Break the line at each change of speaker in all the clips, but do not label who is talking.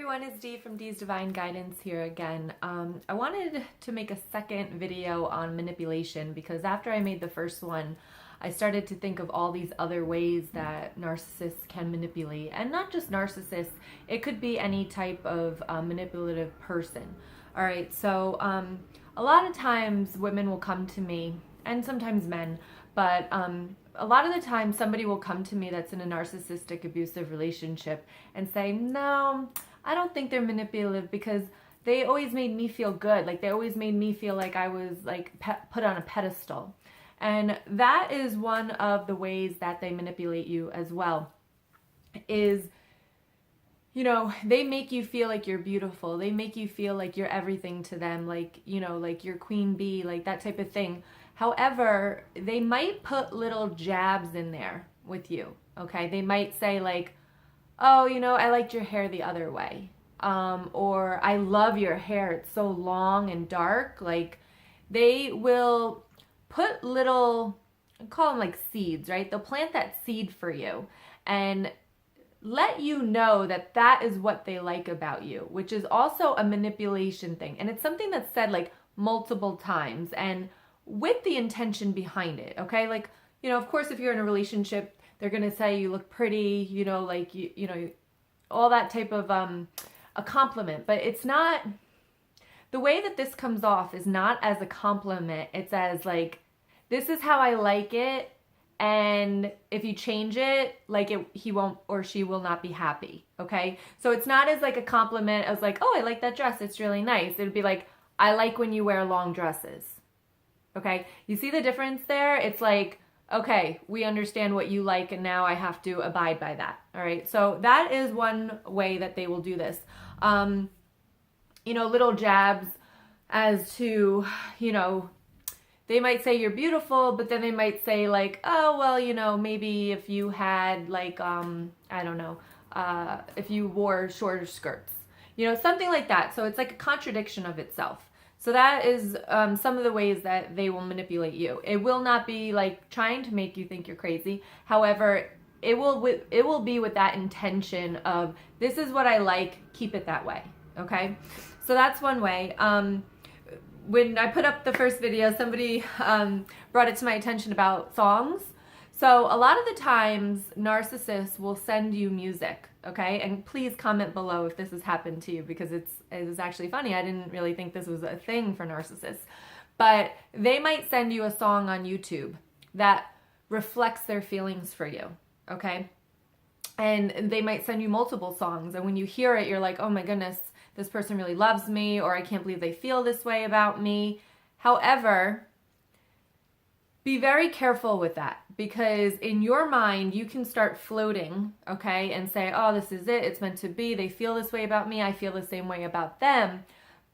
everyone, it's Dee from Dee's Divine Guidance here again. I wanted to make a second video on manipulation because after I made the first one, I started to think of all these other ways that narcissists can manipulate. And not just narcissists, it could be any type of manipulative person. All right, so a lot of times women will come to me, and sometimes men, but a lot of the time somebody will come to me that's in a narcissistic abusive relationship and say, no, I don't think they're manipulative because they always made me feel good. Like they always made me feel like I was like put on a pedestal. And that is one of the ways that they manipulate you as well, is, you know, they make you feel like you're beautiful. They make you feel like you're everything to them, like, you know, like you're queen bee, like that type of thing. However, they might put little jabs in there with you, okay? They might say like, oh, you know, I liked your hair the other way. Or I love your hair, it's so long and dark. Like they will put little, call them like seeds, right? They'll plant that seed for you and let you know that that is what they like about you, which is also a manipulation thing. And it's something that's said like multiple times and with the intention behind it, okay? Like, you know, of course, if you're in a relationship, they're going to say you look pretty, you know, like, you know, all that type of a compliment. But it's not, the way that this comes off is not as a compliment. It's as like, this is how I like it. And if you change it, like he won't or she will not be happy, okay? So it's not as like a compliment as like, oh, I like that dress, it's really nice. It would be like, I like when you wear long dresses. Okay, you see the difference there? It's like, okay, we understand what you like and now I have to abide by that. All right, so that is one way that they will do this. You know, little jabs as to, you know, they might say you're beautiful, but then they might say like, oh, well, you know, maybe if you had like, I don't know, if you wore shorter skirts, you know, something like that. So it's like a contradiction of itself. So that is some of the ways that they will manipulate you. It will not be like trying to make you think you're crazy. However, it will be with that intention of, this is what I like, keep it that way, okay? So that's one way. When I put up the first video, somebody brought it to my attention about songs. So a lot of the times, narcissists will send you music, okay? And please comment below if this has happened to you because it is actually funny. I didn't really think this was a thing for narcissists. But they might send you a song on YouTube that reflects their feelings for you, okay? And they might send you multiple songs. And when you hear it, you're like, oh my goodness, this person really loves me, or I can't believe they feel this way about me. However, be very careful with that because in your mind, you can start floating, okay, and say, oh, this is it. It's meant to be. They feel this way about me. I feel the same way about them.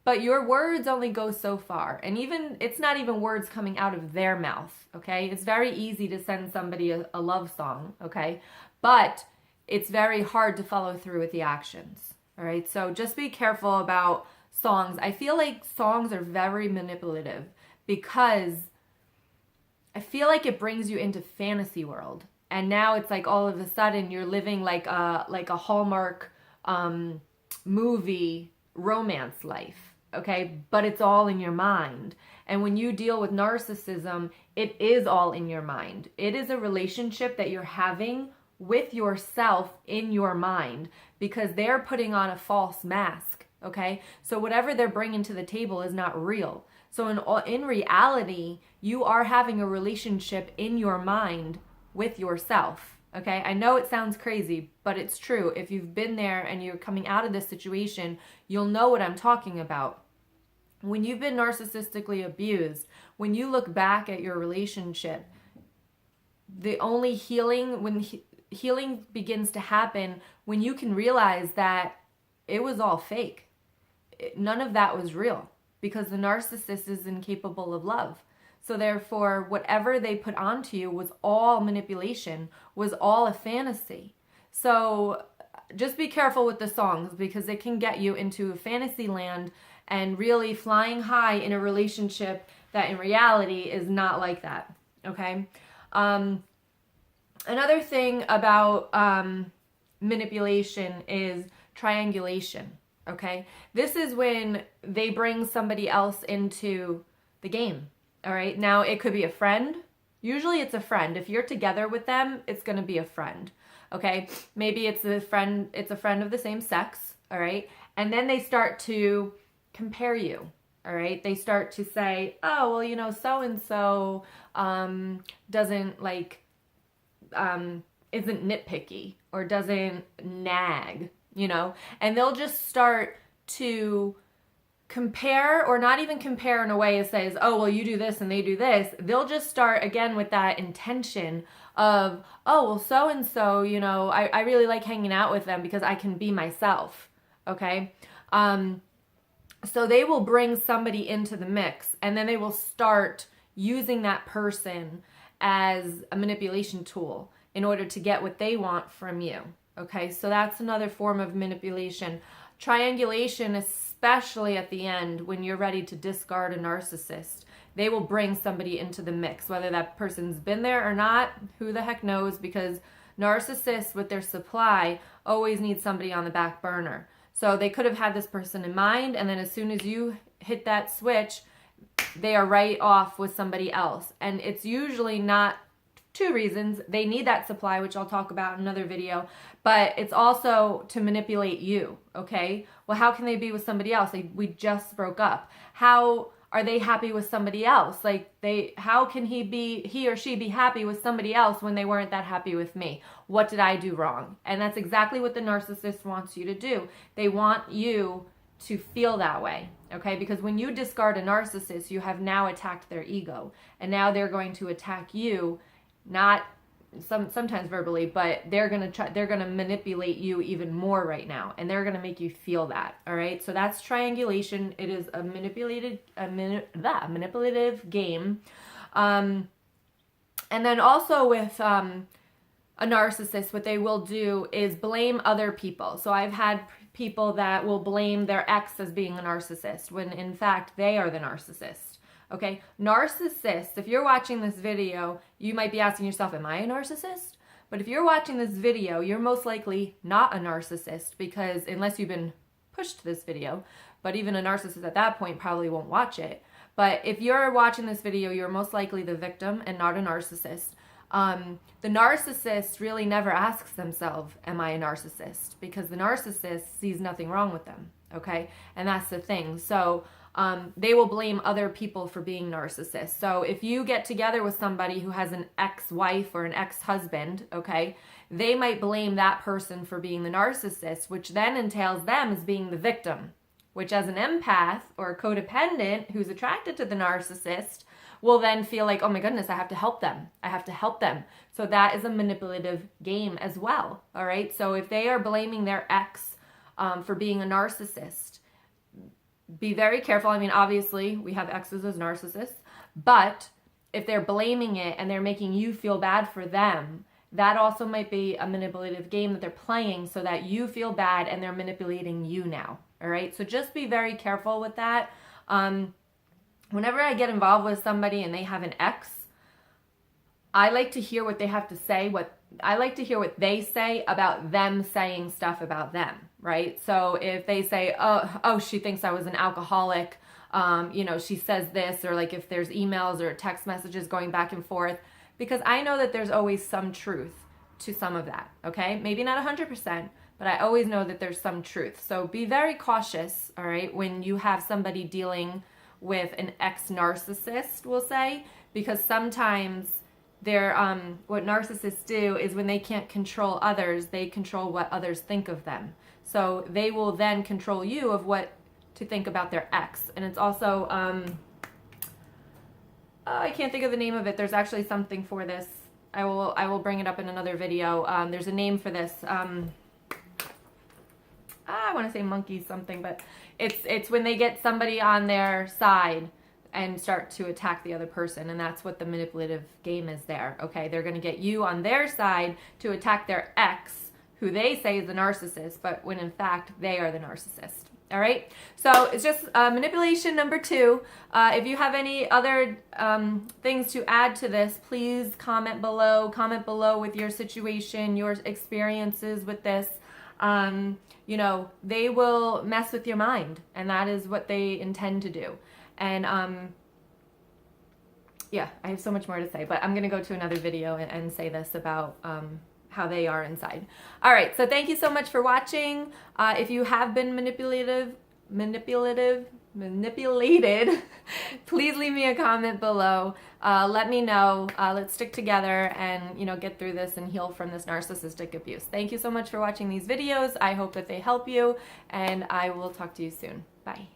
But your words only go so far. And even, it's not even words coming out of their mouth, okay? It's very easy to send somebody a love song, okay? But it's very hard to follow through with the actions, all right? So just be careful about songs. I feel like songs are very manipulative because I feel like it brings you into fantasy world. And now it's like all of a sudden you're living like a Hallmark movie romance life, okay? But it's all in your mind. And when you deal with narcissism, it is all in your mind. It is a relationship that you're having with yourself in your mind because they're putting on a false mask, okay? So whatever they're bringing to the table is not real. So in reality, you are having a relationship in your mind with yourself, okay? I know it sounds crazy, but it's true. If you've been there and you're coming out of this situation, you'll know what I'm talking about. When you've been narcissistically abused, when you look back at your relationship, the only healing, when healing begins to happen, when you can realize that it was all fake. None of that was real. Because the narcissist is incapable of love. So therefore, whatever they put onto you was all manipulation, was all a fantasy. So just be careful with the songs because it can get you into fantasy land and really flying high in a relationship that in reality is not like that, okay? Another thing about manipulation is triangulation. okay? This is when they bring somebody else into the game, all right? Now, it could be a friend. Usually it's a friend. If you're together with them, it's going to be a friend, okay? Maybe it's a friend of the same sex, all right? And then they start to compare you, all right? They start to say, oh, well, you know, so-and-so doesn't like, isn't nitpicky or doesn't nag, you know? And they'll just start to compare, or not even compare in a way that says, oh, well, you do this and they do this. They'll just start again with that intention of, oh, well, so-and-so, you know, I really like hanging out with them because I can be myself, okay? So they will bring somebody into the mix, and then they will start using that person as a manipulation tool in order to get what they want from you, okay? So that's another form of manipulation. Triangulation, especially at the end when you're ready to discard a narcissist, they will bring somebody into the mix. Whether that person's been there or not, who the heck knows, because narcissists with their supply always need somebody on the back burner. So they could have had this person in mind, and then as soon as you hit that switch, they are right off with somebody else. And it's usually not two reasons. They need that supply, which I'll talk about in another video, but it's also to manipulate you, okay? Well, how can they be with somebody else? Like, we just broke up. How are they happy with somebody else? Like, how can he or she be happy with somebody else when they weren't that happy with me? What did I do wrong? And that's exactly what the narcissist wants you to do. They want you to feel that way, okay? Because when you discard a narcissist, you have now attacked their ego, and now they're going to attack you, not sometimes verbally, but they're gonna manipulate you even more right now, and they're gonna make you feel that. All right, so that's triangulation. It is a manipulative game, and then also with a narcissist, what they will do is blame other people. So I've had people that will blame their ex as being a narcissist when in fact they are the narcissist. Okay, narcissists, if you're watching this video, you might be asking yourself, am I a narcissist? But if you're watching this video, you're most likely not a narcissist, because unless you've been pushed to this video, but even a narcissist at that point probably won't watch it. But if you're watching this video, you're most likely the victim and not a narcissist. The narcissist really never asks themselves, am I a narcissist? Because the narcissist sees nothing wrong with them, okay? And that's the thing. So they will blame other people for being narcissists. So if you get together with somebody who has an ex-wife or an ex-husband, okay, they might blame that person for being the narcissist, which then entails them as being the victim, which as an empath or a codependent who's attracted to the narcissist will then feel like, oh my goodness, I have to help them. I have to help them. So that is a manipulative game as well, all right? So if they are blaming their ex for being a narcissist, be very careful. I mean, obviously, we have exes as narcissists, but if they're blaming it and they're making you feel bad for them, that also might be a manipulative game that they're playing so that you feel bad and they're manipulating you now, all right? So just be very careful with that. Whenever I get involved with somebody and they have an ex, I like to hear what they have to say, I like to hear what they say about them saying stuff about them, right? So if they say, oh, she thinks I was an alcoholic, you know, she says this, or like if there's emails or text messages going back and forth, because I know that there's always some truth to some of that, okay? Maybe not 100%, but I always know that there's some truth. So be very cautious, all right, when you have somebody dealing with an ex-narcissist, we'll say, because sometimes they're, what narcissists do is when they can't control others, they control what others think of them. So they will then control you of what to think about their ex. And it's also, I can't think of the name of it. There's actually something for this. I will bring it up in another video. There's a name for this. I want to say monkey something, but it's when they get somebody on their side and start to attack the other person, and that's what the manipulative game is there, okay? They're going to get you on their side to attack their ex, who they say is the narcissist, but when in fact they are the narcissist, all right? So it's just manipulation number 2. If you have any other things to add to this, please comment below with your situation, your experiences with this. You know, they will mess with your mind, and that is what they intend to do. And yeah, I have so much more to say, but I'm going to go to another video and say this about how they are inside. All right, so thank you so much for watching. If you have been manipulated, please leave me a comment below. Let me know. Let's stick together and, you know, get through this and heal from this narcissistic abuse. Thank you so much for watching these videos. I hope that they help you, and I will talk to you soon. Bye.